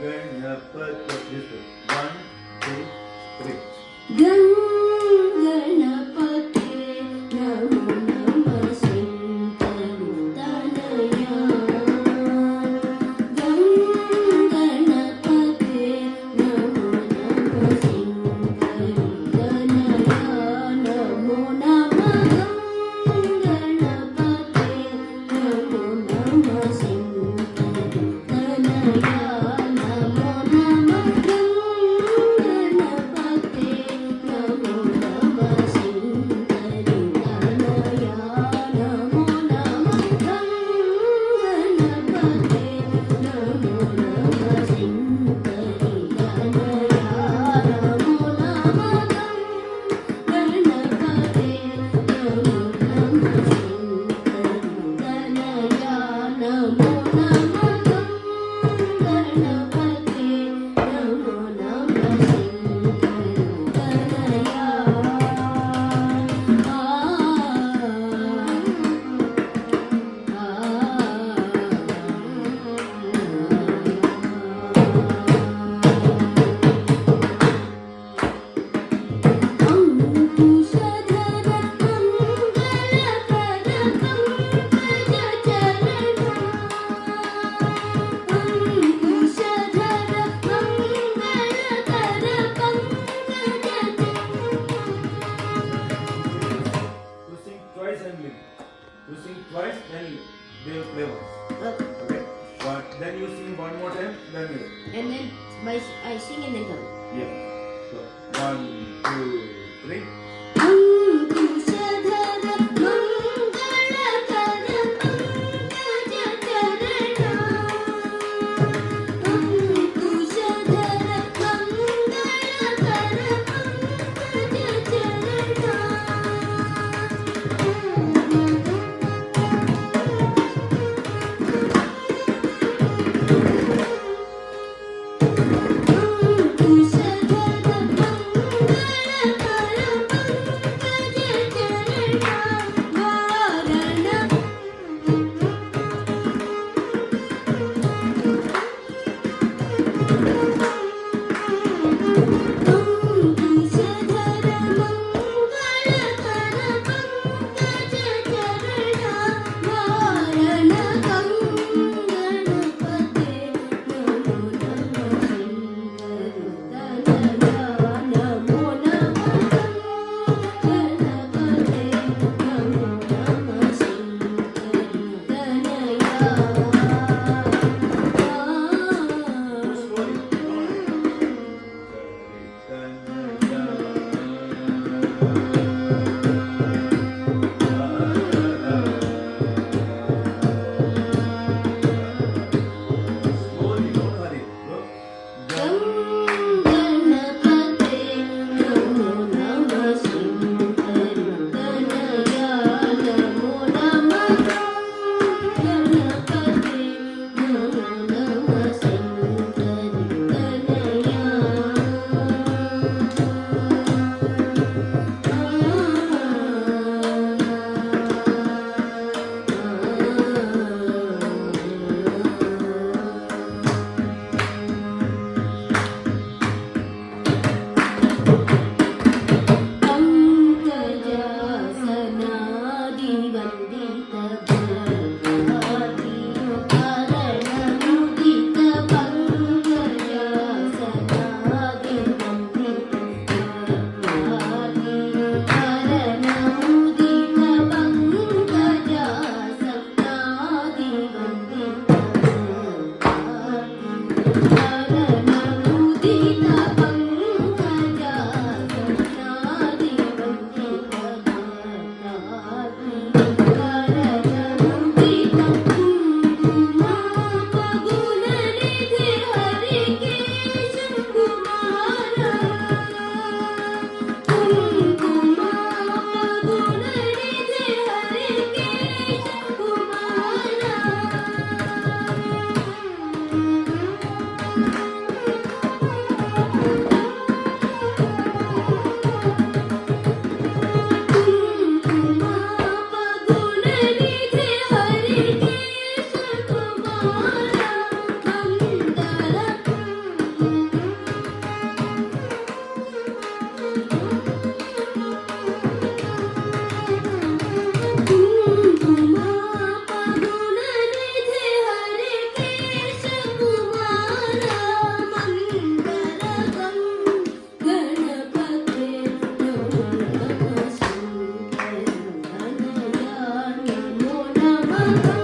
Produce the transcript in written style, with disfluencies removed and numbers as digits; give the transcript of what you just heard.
Ganapati. One, two, three. Ganapati Namo Namah Sankarudanaya. Ganapati Namo Namah Sankarudanaya. Namo Namah Ganapati Namo Namah Sankarudanaya. Namo Namah Ganapati Namo Namah Sankarudanaya. Namo Namah Ganapati Namo Namah You sing twice and leave. You sing twice, then they will play once. Okay? But then you sing one more time, then you. And then I sing and then go. Yeah. So, 1, 2, 3. अंकुशधर मंगलकर पंकजचरणा. अंकुशधर मंगलकर पंकजचरणा. अंकुशधर मंगलकर Namo